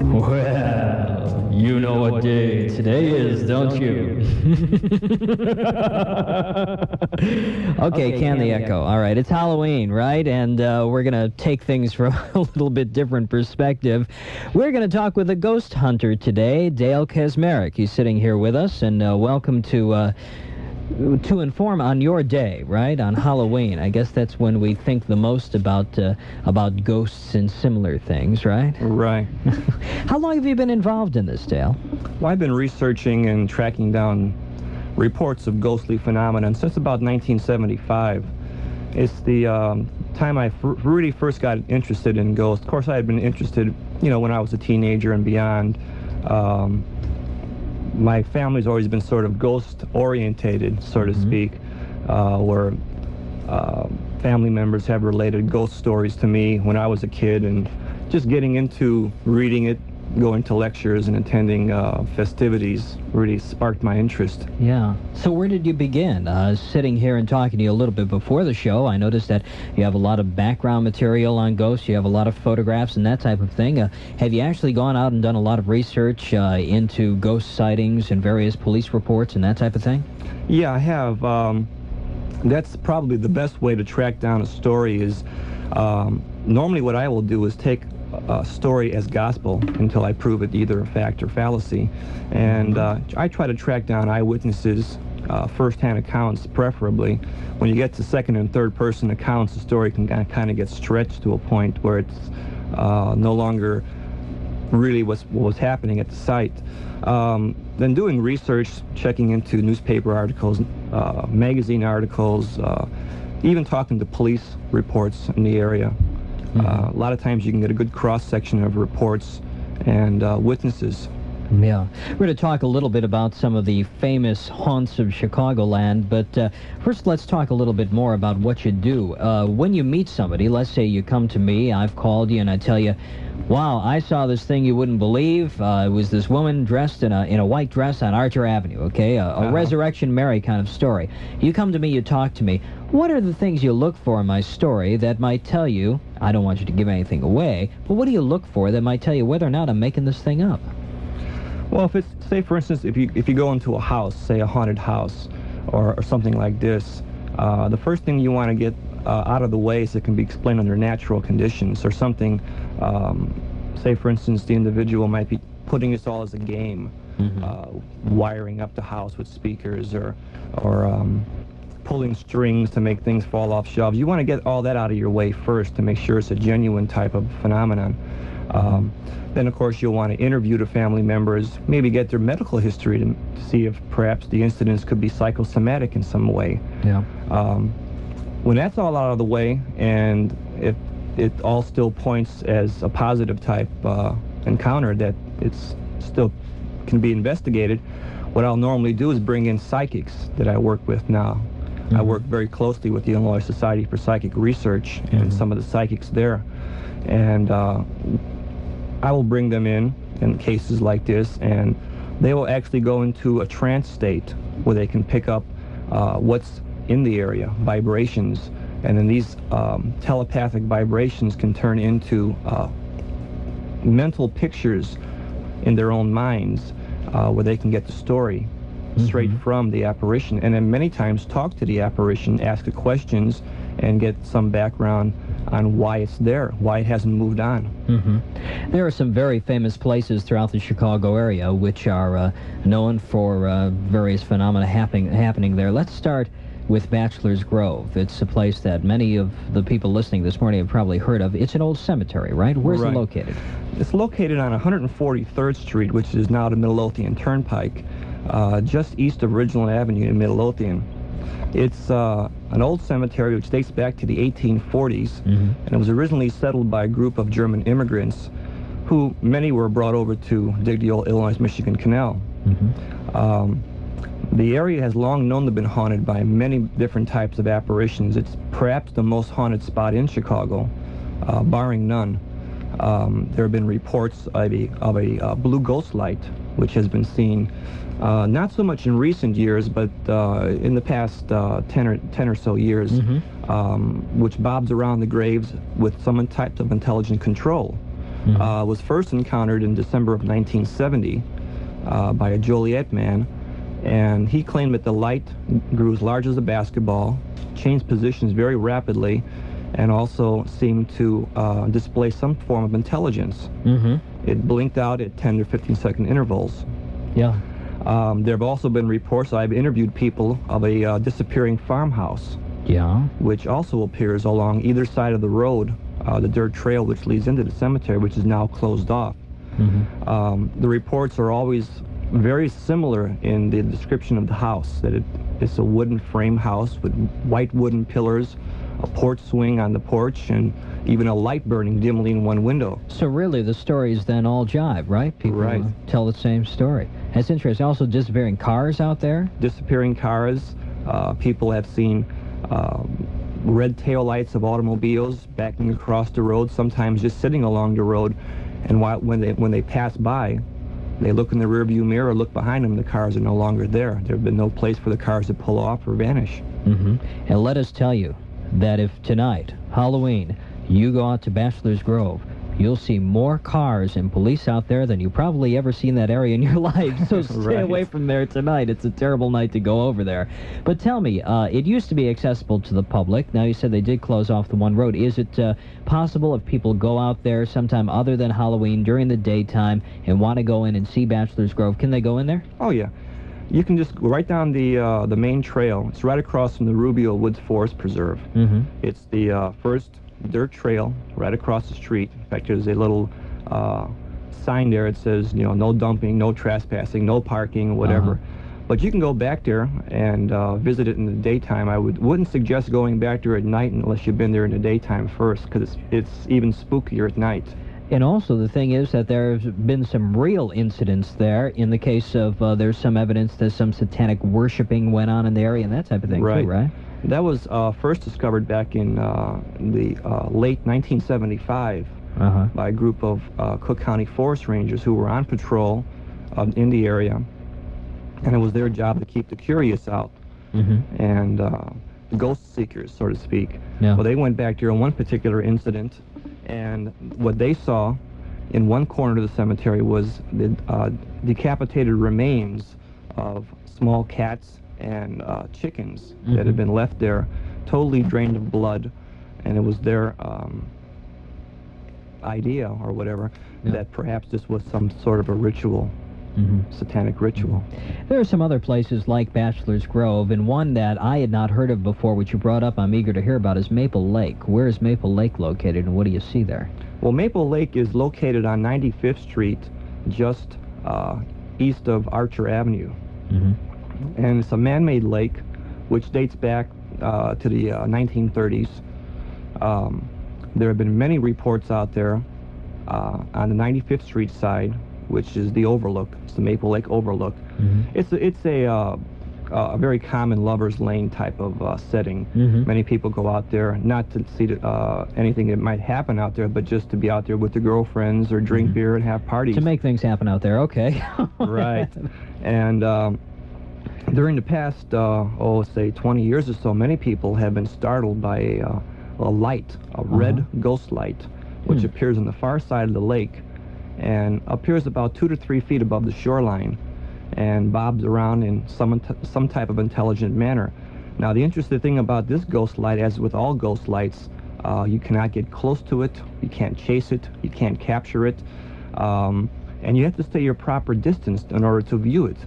Well, you know what day today is, don't you? Okay, can the echo. All right, it's Halloween, right? And we're going to take things from a little bit different perspective. We're going to talk with a ghost hunter today, Dale Kaczmarek. He's sitting here with us, and welcome to inform on your day, right, on Halloween. I guess that's when we think the most about ghosts and similar things, right? Right. How long have you been involved in this, Dale? Well, I've been researching and tracking down reports of ghostly phenomenon since about 1975. It's the time I really first got interested in ghosts. Of course, I had been interested, when I was a teenager and beyond. My family's always been sort of ghost-orientated, so to speak, where family members have related ghost stories to me when I was a kid, and just getting into reading it, going to lectures and attending festivities really sparked my interest. Yeah. So where did you begin? Sitting here and talking to you a little bit before the show, I noticed that you have a lot of background material on ghosts. You have a lot of photographs and that type of thing. Have you actually gone out and done a lot of research into ghost sightings and various police reports and that type of thing? Yeah, I have. That's probably the best way to track down a story is, normally what I will do is take a story as gospel until I prove it either a fact or fallacy. And I try to track down eyewitnesses, first-hand accounts preferably. When you get to second and third person accounts, the story can kind of get stretched to a point where it's no longer really what was happening at the site. Then doing research, checking into newspaper articles, magazine articles, even talking to police reports in the area. A lot of times you can get a good cross-section of reports and witnesses. Yeah. We're going to talk a little bit about some of the famous haunts of Chicagoland, but first let's talk a little bit more about what you do. When you meet somebody, let's say you come to me, I've called you, and I tell you, wow, I saw this thing you wouldn't believe. It was this woman dressed in a white dress on Archer Avenue, okay? A Resurrection Mary kind of story. You come to me, you talk to me. What are the things you look for in my story that might tell you, I don't want you to give anything away, but what do you look for that might tell you whether or not I'm making this thing up? Well, if it's, say for instance, if you go into a house, say a haunted house or something like this, the first thing you want to get out of the way is it can be explained under natural conditions or something. Say for instance, the individual might be putting this all as a game, wiring up the house with speakers or pulling strings to make things fall off shelves. You want to get all that out of your way first to make sure it's a genuine type of phenomenon. Then, of course, you'll want to interview the family members, maybe get their medical history to see if perhaps the incidents could be psychosomatic in some way. Yeah. When that's all out of the way, and if it all still points as a positive type encounter that it's still can be investigated, what I'll normally do is bring in psychics that I work with now. I work very closely with the Illinois Society for Psychic Research and some of the psychics there. And I will bring them in cases like this, and they will actually go into a trance state where they can pick up what's in the area, vibrations, and then these telepathic vibrations can turn into mental pictures in their own minds where they can get the story straight from the apparition, and then many times talk to the apparition, ask the questions, and get some background on why it's there, why it hasn't moved on. There are some very famous places throughout the Chicago area which are known for various phenomena happening there. Let's start with Bachelors Grove. It's a place that many of the people listening this morning have probably heard of. It's an old cemetery, right? Where's it located? It's located on 143rd Street, which is now the Midlothian Turnpike, just east of Ridgeland Avenue in Midlothian. It's an old cemetery which dates back to the 1840s, and it was originally settled by a group of German immigrants who many were brought over to dig the old Illinois-Michigan Canal. The area has long known to have been haunted by many different types of apparitions. It's perhaps the most haunted spot in Chicago, barring none. There have been reports of a blue ghost light, which has been seen not so much in recent years, but in the past 10 or so years, which bobs around the graves with some type of intelligent control. was first encountered in December of 1970 by a Joliet man, and he claimed that the light grew as large as a basketball, changed positions very rapidly, and also seemed to display some form of intelligence. It blinked out at 10 to 15-second intervals. Yeah. There have also been reports, I've interviewed people, of a disappearing farmhouse. Yeah. Which also appears along either side of the road, the dirt trail which leads into the cemetery, which is now closed off. The reports are always very similar in the description of the house, that it's a wooden frame house with white wooden pillars, a porch swing on the porch, and even a light burning dimly in one window. So really the stories then all jive, right? People tell the same story. That's interesting. Also disappearing cars out there? Disappearing cars. People have seen red taillights of automobiles backing across the road, sometimes just sitting along the road, and when they pass by, they look in the rearview mirror, look behind them, the cars are no longer there. There have been no place for the cars to pull off or vanish. And let us tell you that if tonight, Halloween, you go out to Bachelors Grove, you'll see more cars and police out there than you probably ever see in that area in your life. So stay away from there tonight. It's a terrible night to go over there. But tell me, it used to be accessible to the public. Now you said they did close off the one road. Is it possible if people go out there sometime other than Halloween during the daytime and want to go in and see Bachelors Grove, can they go in there? Oh, yeah. You can just go right down the main trail. It's right across from the Rubio Woods Forest Preserve. It's the first dirt trail right across the street. In fact, there's a little sign there. It says, you know, no dumping, no trespassing, no parking, whatever. But you can go back there and visit it in the daytime. I wouldn't suggest going back there at night unless you've been there in the daytime first, because it's even spookier at night. And also the thing is that there's been some real incidents there. In the case of there's some evidence that some satanic worshiping went on in the area and that type of thing, too, right? That was first discovered back in the late 1975 by a group of Cook County Forest Rangers who were on patrol in the area, and it was their job to keep the curious out and the ghost seekers, so to speak. Well, they went back there on one particular incident, and what they saw in one corner of the cemetery was the decapitated remains of small cats and chickens that had been left there, totally drained of blood, and it was their idea or whatever that perhaps this was some sort of a ritual, satanic ritual. There are some other places like Bachelors Grove, and one that I had not heard of before, which you brought up, I'm eager to hear about, is Maple Lake. Where is Maple Lake located, and what do you see there? Well, Maple Lake is located on 95th Street, just east of Archer Avenue. And it's a man-made lake which dates back to the 1930s. There have been many reports out there on the 95th Street side, which is the overlook. It's the Maple Lake Overlook. It's a very common lover's lane type of setting. Many people go out there not to see anything that might happen out there, but just to be out there with their girlfriends or drink beer and have parties. To make things happen out there, okay. Right. And during the past, say 20 years or so, many people have been startled by a light, a red ghost light, which appears on the far side of the lake and appears about 2 to 3 feet above the shoreline and bobs around in some type of intelligent manner. Now, the interesting thing about this ghost light, as with all ghost lights, you cannot get close to it, you can't chase it, you can't capture it, and you have to stay your proper distance in order to view it.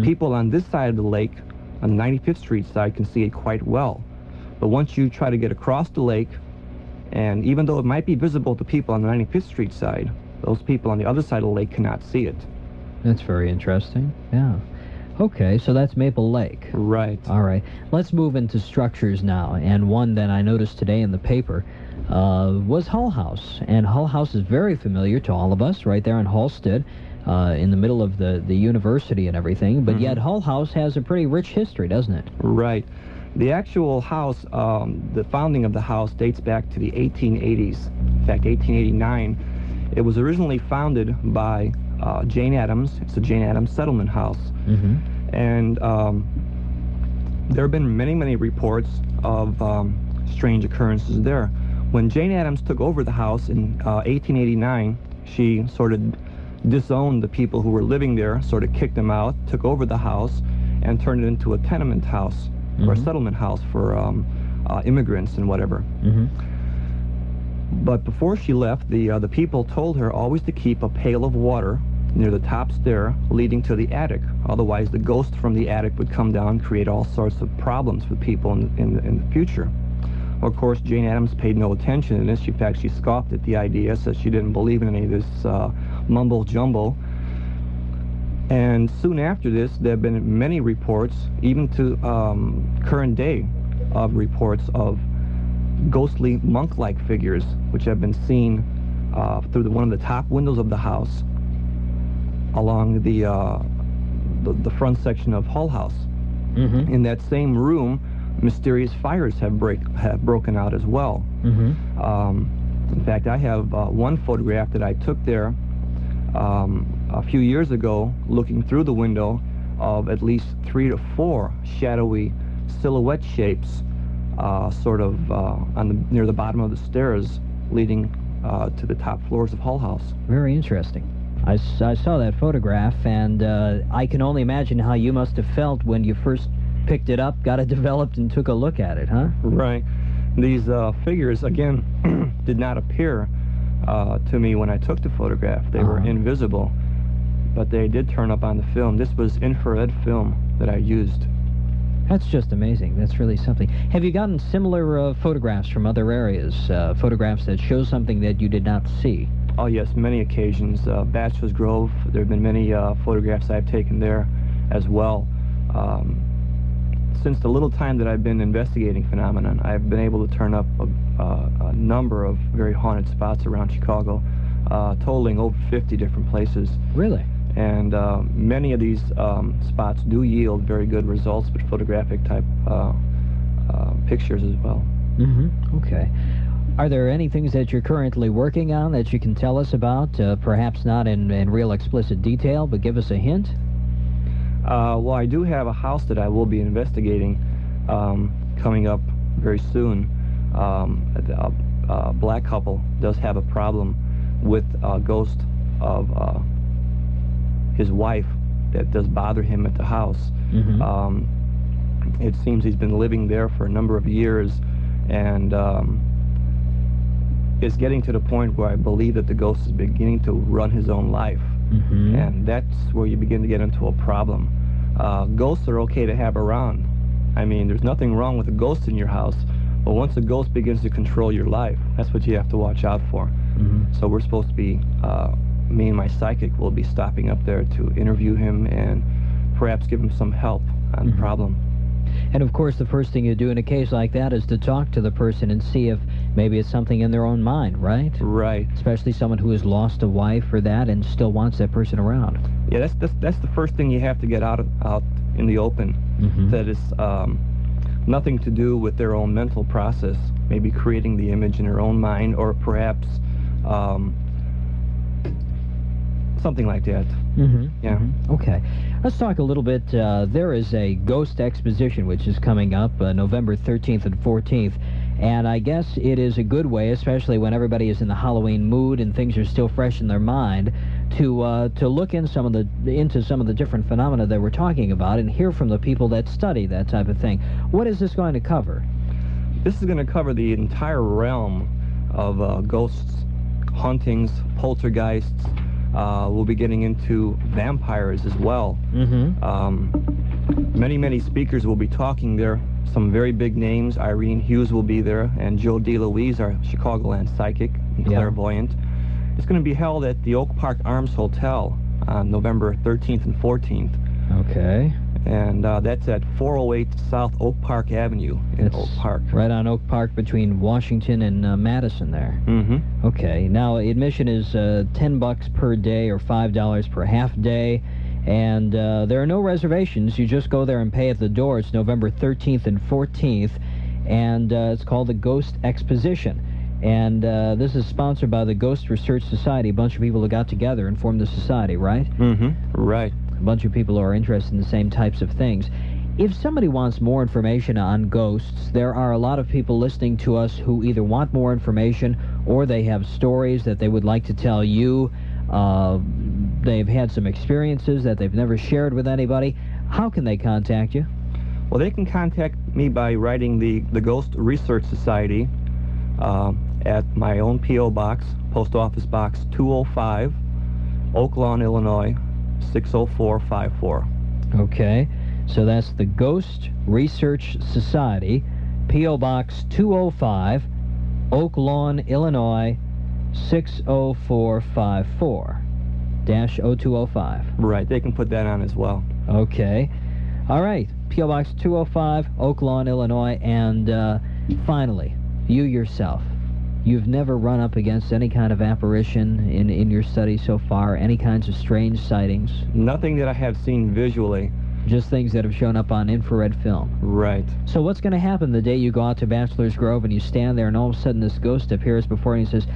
People on this side of the lake, on the 95th Street side, can see it quite well. But once you try to get across the lake, and even though it might be visible to people on the 95th Street side, those people on the other side of the lake cannot see it. That's very interesting, yeah. Okay, so that's Maple Lake. Right. All right. Let's move into structures now, and one that I noticed today in the paper was Hull House. And Hull House is very familiar to all of us, right there in Halstead, in the middle of the university and everything, but yet Hull House has a pretty rich history, doesn't it? Right. The actual house, the founding of the house dates back to the 1880s, in fact 1889. It was originally founded by Jane Addams. It's a Jane Addams settlement house. And there have been many reports of strange occurrences there. When Jane Addams took over the house in 1889, she sort of disowned the people who were living there, sort of kicked them out, took over the house, and turned it into a tenement house or a settlement house for immigrants and whatever. But before she left, the people told her always to keep a pail of water near the top stair leading to the attic. Otherwise, the ghost from the attic would come down and create all sorts of problems for people in the future. Well, of course, Jane Addams paid no attention to this. In fact, she scoffed at the idea, said she didn't believe in any of this mumbo-jumbo. And soon after this, there have been many reports, even to current day, of reports of ghostly monk-like figures, which have been seen through one of the top windows of the house, along the front section of Hull House. In that same room, mysterious fires have broken out as well. In fact, I have one photograph that I took there a few years ago, looking through the window, of at least 3 to 4 shadowy silhouette shapes, sort of near the bottom of the stairs leading to the top floors of Hull House. Very interesting. I saw that photograph, and I can only imagine how you must have felt when you first picked it up, got it developed, and took a look at it, huh? Right. These figures, again, did not appear to me when I took the photograph. They were invisible, but they did turn up on the film. This was infrared film that I used. That's just amazing. That's really something. Have you gotten similar photographs from other areas, photographs that show something that you did not see? Oh, yes, many occasions. Bachelors Grove, there have been many photographs I've taken there as well. Since the little time that I've been investigating phenomenon, I've been able to turn up a number of very haunted spots around Chicago, totaling over 50 different places. Really? And many of these spots do yield very good results with photographic type pictures as well. Okay. Are there any things that you're currently working on that you can tell us about? Perhaps not in real explicit detail, but give us a hint? Well, I do have a house that I will be investigating coming up very soon. A black couple does have a problem with a ghost of his wife that does bother him at the house. It seems he's been living there for a number of years, and it's getting to the point where I believe that the ghost is beginning to run his own life. And that's where you begin to get into a problem. Ghosts are okay to have around. I mean, there's nothing wrong with a ghost in your house, but once a ghost begins to control your life, that's what you have to watch out for. So we're supposed to be, me and my psychic will be stopping up there to interview him and perhaps give him some help on the problem. And of course, the first thing you do in a case like that is to talk to the person and see if maybe it's something in their own mind, right? Right. Especially someone who has lost a wife or that and still wants that person around. Yeah, that's the first thing you have to get out in the open. That is nothing to do with their own mental process, maybe creating the image in their own mind, or perhaps something like that. Yeah. Okay. Let's talk a little bit. There is a ghost exposition which is coming up November 13th and 14th. And I guess it is a good way, especially when everybody is in the Halloween mood and things are still fresh in their mind, to look into some of the different phenomena that we're talking about and hear from the people that study that type of thing. What is this going to cover? This is going to cover the entire realm of ghosts, hauntings, poltergeists. We'll be getting into vampires as well. Many speakers will be talking there. Some very big names. Irene Hughes will be there, and Joe DeLuise, our Chicagoland psychic and clairvoyant. It's going to be held at the Oak Park Arms Hotel on November 13th and 14th. Okay. And that's at 408 South Oak Park Avenue in Oak Park. Right on Oak Park between Washington and Madison there. Okay. Now, admission is $10 per day or $5 per half day. And there are no reservations. You just go there and pay at the door. It's November 13th and 14th. And it's called the Ghost Exposition. And this is sponsored by the Ghost Research Society. A bunch of people who got together and formed the society, right? Right. A bunch of people who are interested in the same types of things. If somebody wants more information on ghosts, there are a lot of people listening to us who either want more information or they have stories that they would like to tell you. They've had some experiences that they've never shared with anybody. How can they contact you? Well, they can contact me by writing the Ghost Research Society at my own P.O. Box, Post Office Box 205, Oak Lawn, Illinois, 60454. Okay, so that's the Ghost Research Society, P.O. Box 205, Oak Lawn, Illinois, 60454-0205. Right, they can put that on as well. Okay. All right, P.O. Box 205, Oak Lawn, Illinois, and finally, you yourself. You've never run up against any kind of apparition in your study so far, any kinds of strange sightings? Nothing that I have seen visually. Just things that have shown up on infrared film. Right. So what's going to happen the day you go out to Bachelors Grove and you stand there and all of a sudden this ghost appears before you and he says,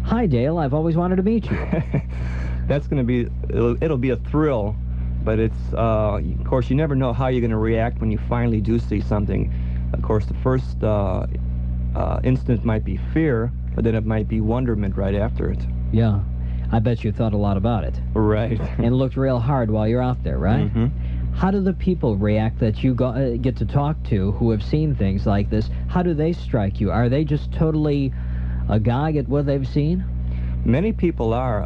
"Hi, Dale, I've always wanted to meet you." That's going to be, it'll be a thrill, but it's, of course, you never know how you're going to react when you finally do see something. Of course, the first instant might be fear, but then it might be wonderment right after it. Yeah. I bet you thought a lot about it. Right. And looked real hard while you're out there, right? Mm-hmm. How do the people react that you get to talk to who have seen things like this? How do they strike you? Are they just totally agog at what they've seen? Many people are.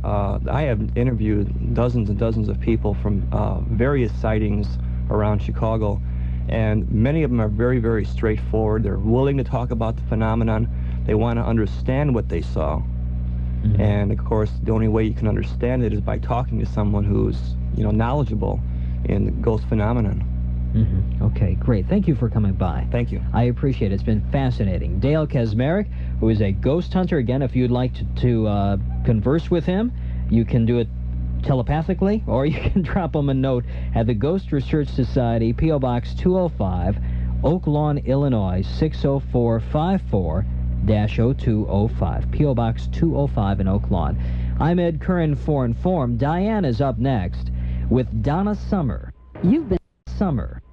I have interviewed dozens and dozens of people from various sightings around Chicago, and many of them are very, very straightforward. They're willing to talk about the phenomenon. They want to understand what they saw. Mm-hmm. And, of course, the only way you can understand it is by talking to someone who's, knowledgeable in the ghost phenomenon. Mm-hmm. Okay, great. Thank you for coming by. Thank you. I appreciate it. It's been fascinating. Dale Kaczmarek, who is a ghost hunter. Again, if you'd like to converse with him, you can do it telepathically, or you can drop him a note at the Ghost Research Society, P.O. Box 205, Oak Lawn, Illinois, 60454-0205. P.O. Box 205 in Oak Lawn. I'm Ed Curran for Informed. Diane is up next with Donna Summer. You've been Summer.